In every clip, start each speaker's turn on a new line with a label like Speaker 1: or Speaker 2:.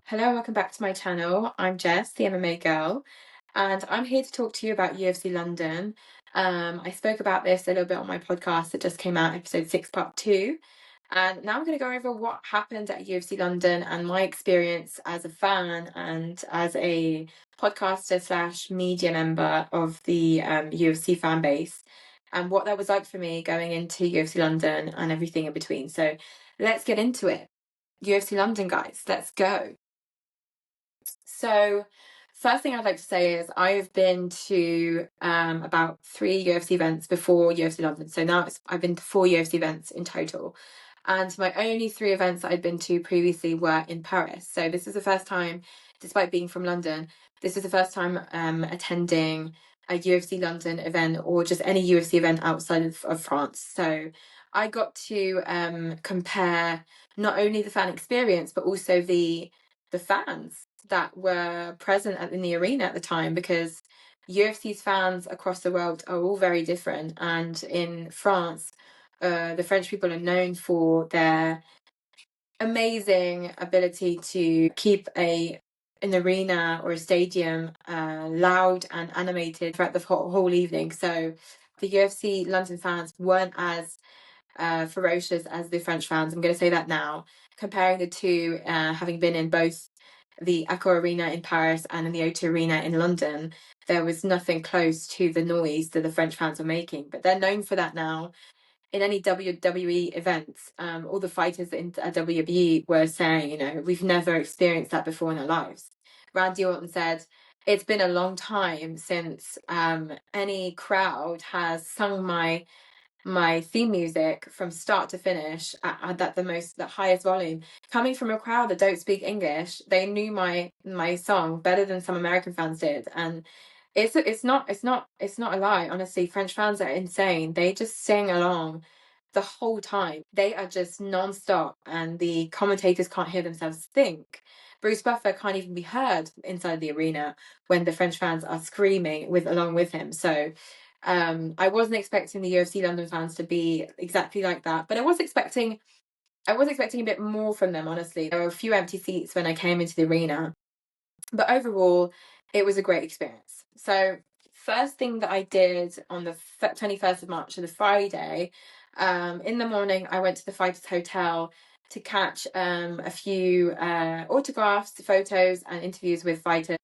Speaker 1: Hello, welcome back to my channel. I'm Jess, the MMA girl, and I'm here to talk to you about UFC London. I spoke about this a little bit on my podcast that just came out, episode 6, part 2. And now I'm going to go over what happened at UFC London and my experience as a fan and as a podcaster slash media member of the UFC fan base, and what that was like for me going into UFC London and everything in between. So let's get into it. UFC London, guys, let's go. So, first thing I'd like to say is I've been to about 3 UFC events before UFC London. So now I've been to 4 UFC events in total. And my only 3 events that I'd been to previously were in Paris. So this is the first time, despite being from London, this is the first time attending a UFC London event or just any UFC event outside of France. So I got to compare not only the fan experience, but also the fans that were present in the arena at the time, because UFC's fans across the world are all very different. And in France, the French people are known for their amazing ability to keep an arena or a stadium loud and animated throughout the whole evening. So the UFC London fans weren't as ferocious as the French fans. I'm going to say that now. Comparing the two, having been in both the Accor Arena in Paris and in the O2 Arena in London, there was nothing close to the noise that the French fans were making. But they're known for that now. In any WWE events, all the fighters in WWE were saying, we've never experienced that before in our lives. Randy Orton said, it's been a long time since any crowd has sung my theme music from start to finish at the highest volume. Coming from a crowd that don't speak English, they knew my song better than some American fans did. And it's not a lie, honestly. French fans are insane. They just sing along the whole time. They are just non-stop, and the commentators can't hear themselves think. Bruce Buffer can't even be heard inside the arena when the French fans are screaming along with him. So I wasn't expecting the UFC London fans to be exactly like that, but I was expecting a bit more from them, honestly. There were a few empty seats when I came into the arena, but overall, it was a great experience. So first thing that I did on the 21st of March, so the Friday, in the morning, I went to the Fighters Hotel to catch a few autographs, photos, and interviews with fighters.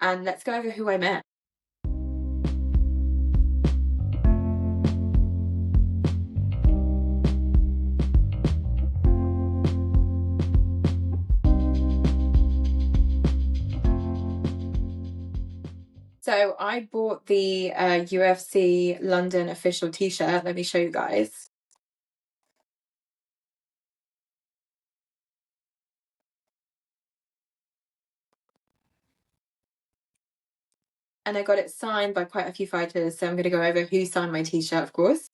Speaker 1: And let's go over who I met. So I bought the UFC London official t-shirt. Let me show you guys. And I got it signed by quite a few fighters. So I'm going to go over who signed my t-shirt, of course.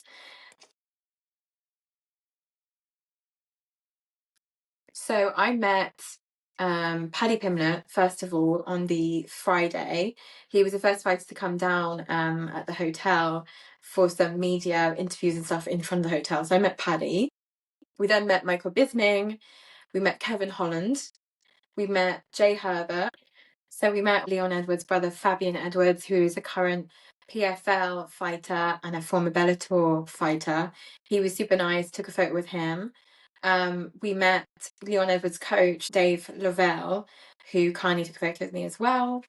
Speaker 1: So I met Paddy Pimblett, first of all, on the Friday. He was the first fighter to come down at the hotel for some media interviews and stuff in front of the hotel. So I met Paddy. We then met Michael Bisping. We met Kevin Holland. We met Jay Herbert. So we met Leon Edwards' brother, Fabian Edwards, who is a current PFL fighter and a former Bellator fighter. He was super nice, took a photo with him. We met Leon Edwards' coach, Dave Lovell, who kindly took a photo with me as well.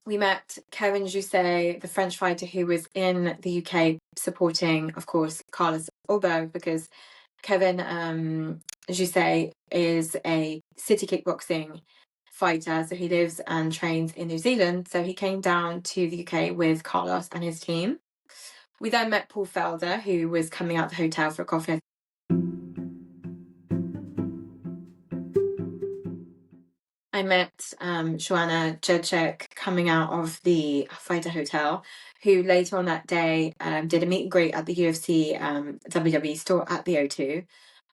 Speaker 1: We met Kevin Jousset, the French fighter who was in the UK supporting, of course, Carlos Ulberg, because Kevin Jousset is a city kickboxing fighter, so he lives and trains in New Zealand. So he came down to the UK with Carlos and his team. We then met Paul Felder, who was coming out the hotel for a coffee. I met Joanna Jędrzejczyk coming out of the fighter hotel, who later on that day did a meet and greet at the UFC WWE store at the O2.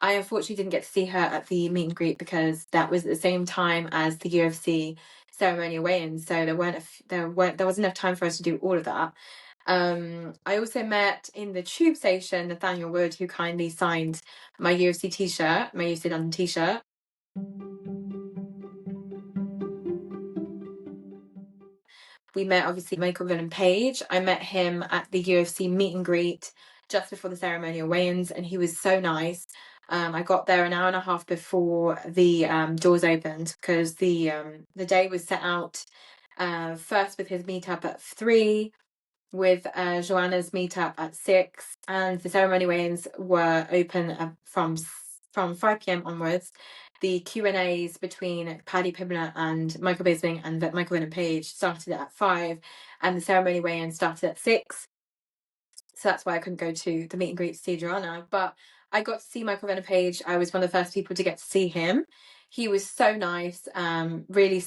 Speaker 1: I unfortunately didn't get to see her at the meet and greet because that was at the same time as the UFC Ceremonial Weigh Ins, so there wasn't enough time for us to do all of that. I also met in the tube station Nathaniel Wood, who kindly signed my UFC t-shirt, my UFC London t-shirt. We met obviously Michael Venom Page. I met him at the UFC meet and greet just before the ceremonial weigh-ins, and he was so nice. I got there an hour and a half before the doors opened because the day was set out first with his meetup at 3, with Joanna's meetup at 6, and the ceremony weigh-ins were open from 5 p.m. onwards. The Q&As between Paddy Pimblett and Michael Bisping and Michael Venom Page started at 5, and the ceremony weigh-in started at 6. So that's why I couldn't go to the meet and greet to see Joanna. But I got to see Michael Venom Page. I was one of the first people to get to see him. He was so nice, really,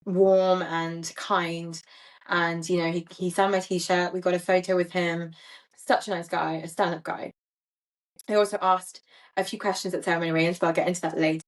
Speaker 1: warm and kind. And, he signed my t-shirt. We got a photo with him. Such a nice guy, a stand-up guy. I also asked a few questions at ceremony weigh-ins, but I'll get into that later.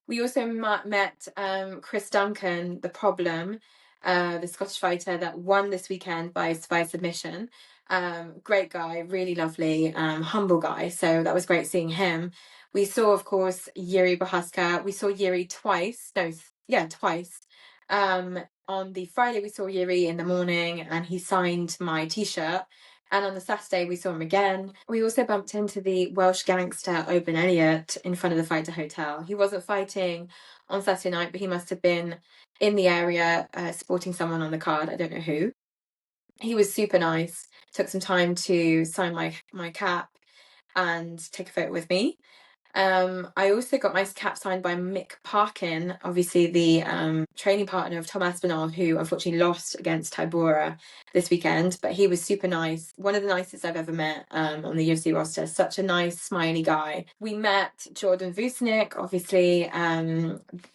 Speaker 1: We also met Chris Duncan, the Problem, the Scottish fighter that won this weekend by submission. Great guy, really lovely, humble guy. So that was great seeing him. We saw, of course, Yuri Bohaska. We saw Yuri twice. Twice. On the Friday, we saw Yuri in the morning, and he signed my t-shirt. And on the Saturday, we saw him again. We also bumped into the Welsh gangster Oban Elliott in front of the Fighter Hotel. He wasn't fighting on Saturday night, but he must have been in the area supporting someone on the card. I don't know who. He was super nice. Took some time to sign my cap and take a photo with me. I also got my cap signed by Mick Parkin, obviously the training partner of Tom Aspinall, who unfortunately lost against Tybura this weekend, but he was super nice. One of the nicest I've ever met on the UFC roster. Such a nice, smiley guy. We met Jordan Vucinic, obviously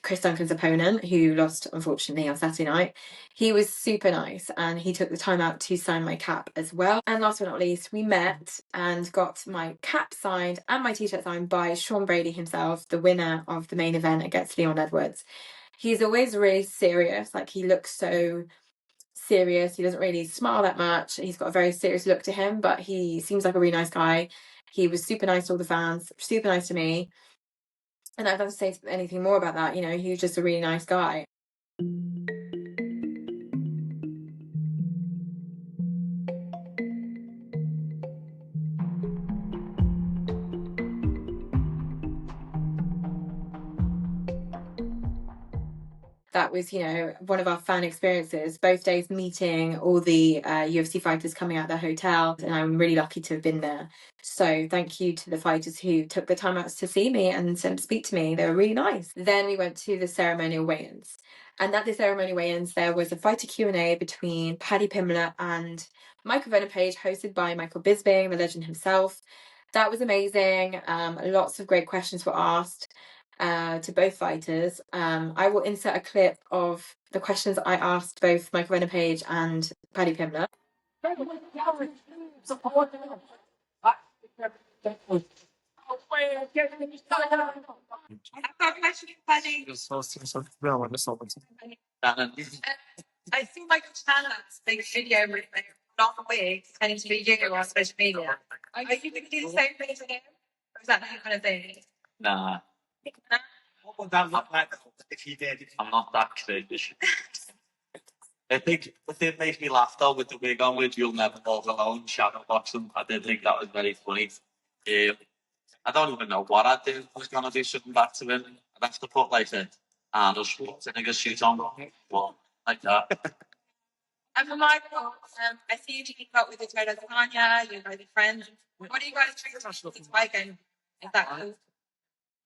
Speaker 1: Chris Duncan's opponent, who lost unfortunately on Saturday night. He was super nice, and he took the time out to sign my cap as well. And last but not least, we met and got my cap signed and my t-shirt signed by Sean Brady himself, the winner of the main event against Leon Edwards. He's always really serious. Like, he looks so serious. He doesn't really smile that much. He's got a very serious look to him, but he seems like a really nice guy. He was super nice to all the fans, super nice to me. And I don't have to say anything more about that. He was just a really nice guy. That was, one of our fan experiences, both days meeting all the UFC fighters coming out of their hotel, and I'm really lucky to have been there. So thank you to the fighters who took the time out to see me and to speak to me. They were really nice. Then we went to the ceremonial weigh-ins. And at the ceremonial weigh-ins, there was a fighter Q&A between Paddy Pimblett and Michael Venom Page, hosted by Michael Bisping, the legend himself. That was amazing. Lots of great questions were asked to both fighters. I will insert a clip of the questions I asked both Michael Venom Page and Paddy Pimblett. I think my channel's big video with me not a week and to be you on social media. Are you going to do the same thing again? Or is that not kind of thing? Nah.
Speaker 2: would that look like if you did? I'm not that crazy. I think the thing makes me laugh though with the wig on, with "You'll Never Walk Alone," shadow boxing. I did think that was very funny. I don't even know what I'd do if I was gonna do something back to him. I'd have to put like a Arnold Schwarzenegger suit on, but like that. And for Michael, I see you keep up with the Toyota Tanya, you know, the friends. What do you guys think about this weekend? Exactly.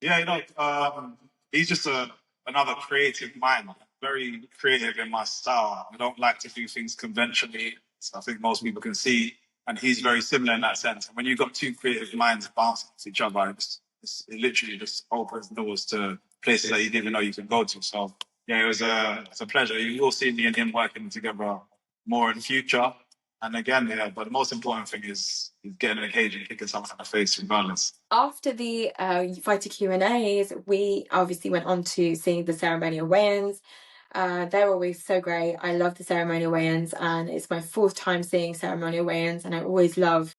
Speaker 3: Yeah, he's just another creative mind, very creative in my style. I don't like to do things conventionally, so I think most people can see, and he's very similar in that sense. When you've got two creative minds bouncing off each other, it literally just opens doors to places that you didn't even know you could go to. So yeah, it's a pleasure. You will see me and him working together more in the future. And again, yeah, but the most important thing is getting in the cage and kicking someone in the face regardless.
Speaker 1: After the fighter Q&As, we obviously went on to see the ceremonial weigh-ins. They're always so great. I love the ceremonial weigh-ins, and it's my fourth time seeing ceremonial weigh-ins, and I always love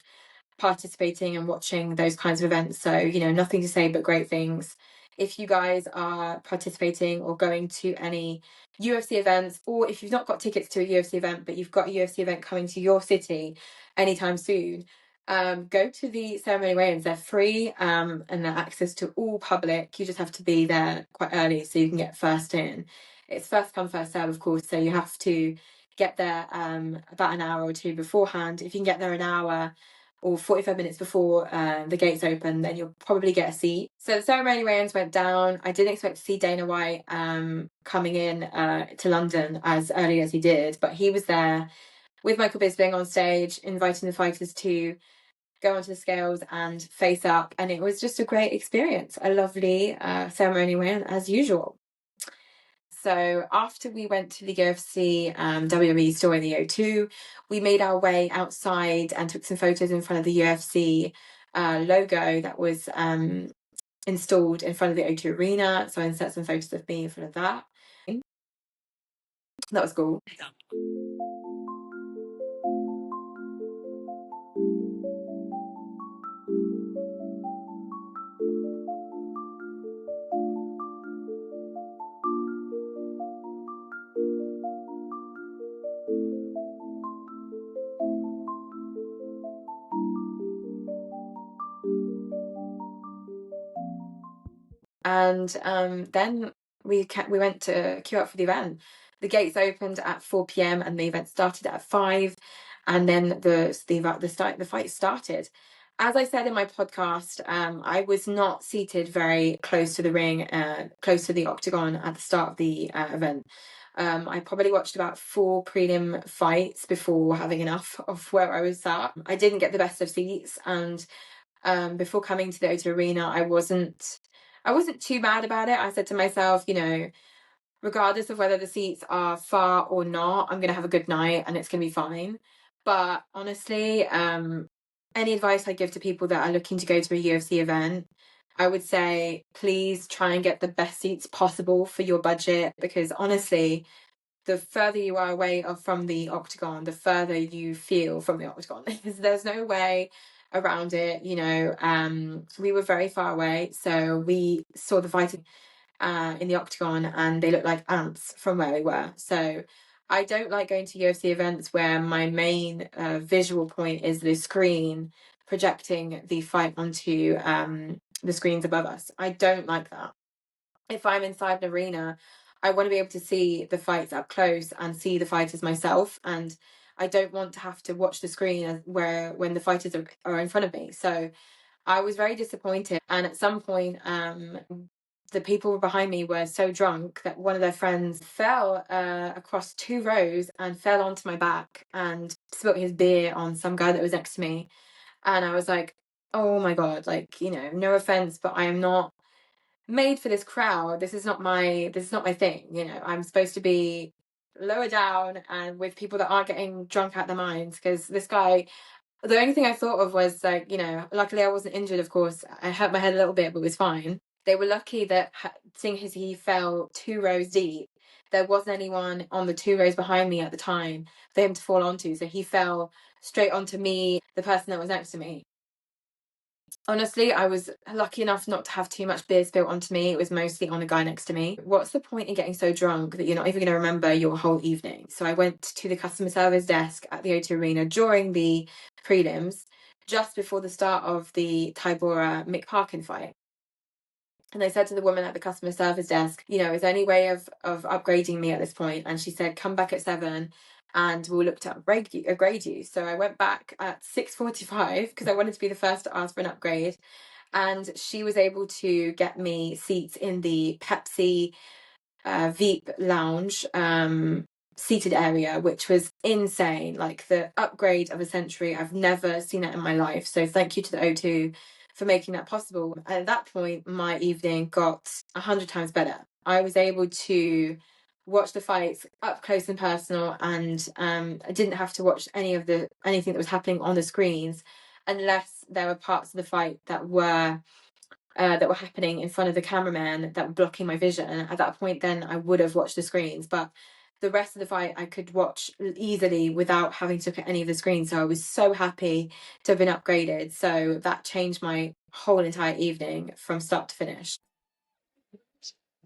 Speaker 1: participating and watching those kinds of events. So, nothing to say but great things. If you guys are participating or going to any UFC events, or if you've not got tickets to a UFC event, but you've got a UFC event coming to your city anytime soon, go to the ceremony weigh-ins. They're free, and they're access to all public. You just have to be there quite early so you can get first in. It's first come, first serve, of course, so you have to get there about an hour or two beforehand. If you can get there an hour or 45 minutes before the gates open, then you'll probably get a seat. So the ceremony weigh-ins went down. I didn't expect to see Dana White coming in to London as early as he did, but he was there with Michael Bisping on stage, inviting the fighters to go onto the scales and face up, and it was just a great experience. A lovely ceremony weigh-in as usual. So after we went to the UFC WWE store in the O2, we made our way outside and took some photos in front of the UFC logo that was installed in front of the O2 Arena. So I inserted some photos of me in front of that. That was cool. And then we went to queue up for the event. The gates opened at 4 p.m. and the event started at 5, and then the fight started. As I said in my podcast, I was not seated very close to the ring, close to the octagon at the start of the event. I probably watched about 4 prelim fights before having enough of where I was sat. I didn't get the best of seats, and before coming to the O2 Arena, I wasn't too mad about it. I said to myself, regardless of whether the seats are far or not, I'm going to have a good night and it's going to be fine. But honestly, any advice I give to people that are looking to go to a UFC event, I would say, please try and get the best seats possible for your budget, because honestly, the further you are away from the octagon, the further you feel from the octagon. There's no way around it. We were very far away, so we saw the fighting in the octagon and they looked like ants from where we were. So I don't like going to UFC events where my main visual point is the screen projecting the fight onto the screens above us. I don't like that. If I'm inside an arena, I want to be able to see the fights up close and see the fighters myself, and I don't want to have to watch the screen when the fighters are in front of me. So I was very disappointed, and at some point the people behind me were so drunk that one of their friends fell across 2 rows and fell onto my back and spilt his beer on some guy that was next to me. And I was like, oh my God, no offense, but I am not made for this crowd. This is not my thing. I'm supposed to be lower down and with people that aren't getting drunk out their minds, because this guy, the only thing I thought of was luckily I wasn't injured, of course. I hurt my head a little bit, but it was fine. They were lucky that seeing as he fell 2 rows deep, there wasn't anyone on the 2 rows behind me at the time for him to fall onto. So he fell straight onto me, the person that was next to me. Honestly, I was lucky enough not to have too much beer spilled onto me. It was mostly on a guy next to me. What's the point in getting so drunk that you're not even going to remember your whole evening? So I went to the customer service desk at the O2 Arena during the prelims, just before the start of the Tybora Mick Parkin fight. And I said to the woman at the customer service desk, is there any way of upgrading me at this point? And she said, come back at 7 and we'll look to upgrade you. So I went back at 6:45 because I wanted to be the first to ask for an upgrade. And she was able to get me seats in the Pepsi Veep lounge seated area, which was insane. Like the upgrade of a century. I've never seen that in my life. So thank you to the O2 for making that possible. And at that point, my evening got 100 times better. I was able to watch the fights up close and personal, and I didn't have to watch anything that was happening on the screens, unless there were parts of the fight that were happening in front of the cameraman that were blocking my vision. At that point, then I would have watched the screens, but the rest of the fight I could watch easily without having to look at any of the screens. So I was so happy to have been upgraded. So that changed my whole entire evening from start to finish.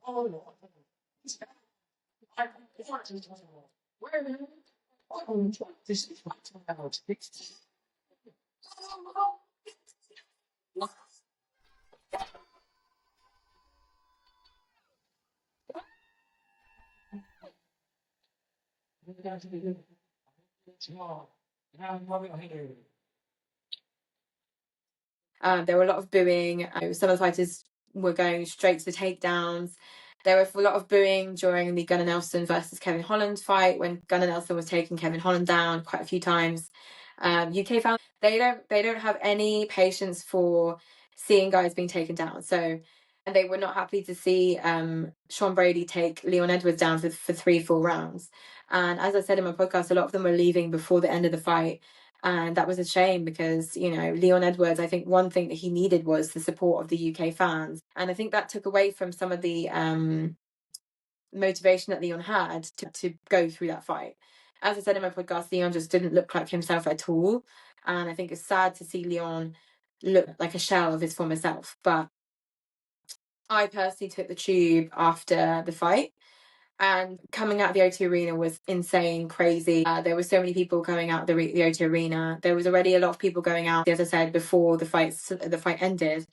Speaker 1: There were a lot of booing. Some of the fighters were going straight to the takedowns. There was a lot of booing during the Gunnar Nelson versus Kevin Holland fight, when Gunnar Nelson was taking Kevin Holland down quite a few times. UK fans, they don't have any patience for seeing guys being taken down. So, and they were not happy to see Sean Brady take Leon Edwards down for 3 full rounds. And as I said in my podcast, a lot of them were leaving before the end of the fight. And that was a shame because, Leon Edwards, I think one thing that he needed was the support of the UK fans. And I think that took away from some of the motivation that Leon had to go through that fight. As I said in my podcast, Leon just didn't look like himself at all. And I think it's sad to see Leon look like a shell of his former self. But I personally took the tube after the fight. And coming out of the O2 Arena was insane, crazy. There were so many people coming out of the O2 Arena. There was already a lot of people going out, as I said, before the fight ended.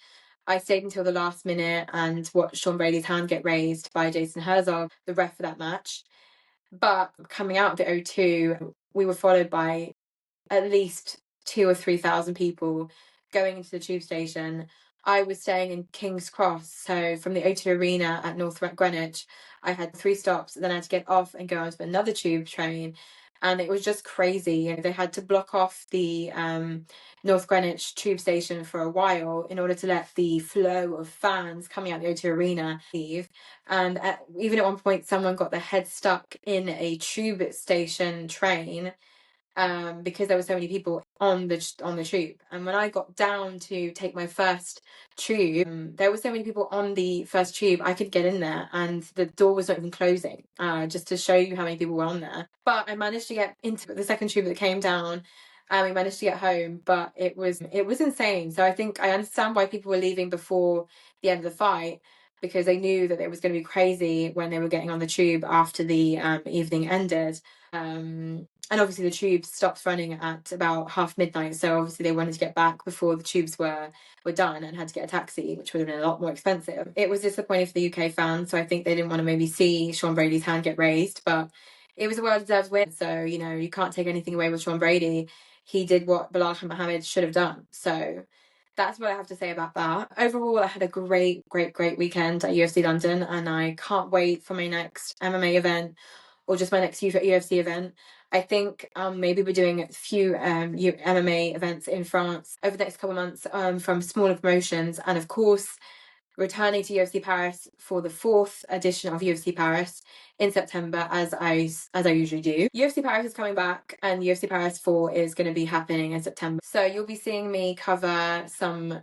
Speaker 1: I stayed until the last minute and watched Sean Brady's hand get raised by Jason Herzog, the ref for that match. But coming out of the O2, we were followed by at least 2,000 or 3,000 people going into the tube station. I was staying in King's Cross, so from the O2 Arena at North Greenwich, I had 3 stops. Then I had to get off and go onto another tube train, and it was just crazy. They had to block off the North Greenwich tube station for a while in order to let the flow of fans coming out the O2 Arena leave. And even at one point, someone got their head stuck in a tube station train because there were so many people on the tube. And when I got down to take my first tube, there were so many people on the first tube, I could get in there and the door was not even closing, just to show you how many people were on there. But I managed to get into the second tube that came down, and we managed to get home. But it was insane. So I think I understand why people were leaving before the end of the fight, because they knew that it was going to be crazy when they were getting on the tube after the evening ended. And obviously the tubes stopped running at about midnight, so obviously they wanted to get back before the tubes were done, and had to get a taxi, which would have been a lot more expensive. It was disappointing for the UK fans, so I think they didn't want to maybe see Sean Brady's hand get raised, but it was a well-deserved win. So, you can't take anything away with Sean Brady. He did what Bilal Muhammad should have done. So that's what I have to say about that. Overall, I had a great weekend at UFC London, and I can't wait for my next MMA event, or just my next UFC event. I think maybe we're doing a few MMA events in France over the next couple of months from smaller promotions, and of course returning to UFC Paris for the 4th edition of UFC Paris in September, as I usually do. UFC Paris is coming back, and UFC Paris 4 is going to be happening in September. So you'll be seeing me cover some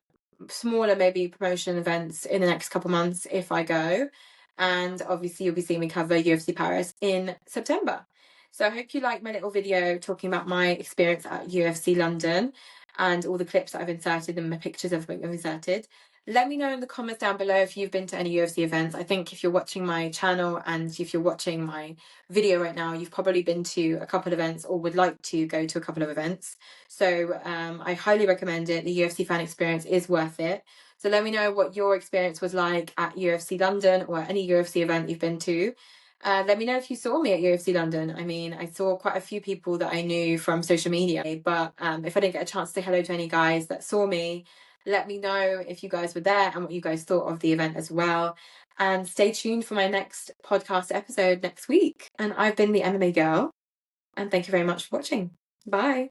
Speaker 1: smaller maybe promotion events in the next couple months if I go. And obviously you'll be seeing me cover UFC Paris in September. So I hope you liked my little video talking about my experience at UFC London. and all the clips that I've inserted and the pictures I've inserted. Let me know in the comments down below if you've been to any UFC events. I think if you're watching my channel and if you're watching my video right now, you've probably been to a couple of events or would like to go to a couple of events. So I highly recommend it. The UFC fan experience is worth it. So let me know what your experience was like at UFC London or any UFC event you've been to. Let me know if you saw me at UFC London. I mean, I saw quite a few people that I knew from social media, but if I didn't get a chance to say hello to any guys that saw me, let me know if you guys were there and what you guys thought of the event as well. And stay tuned for my next podcast episode next week. And I've been the MMA girl. And thank you very much for watching. Bye.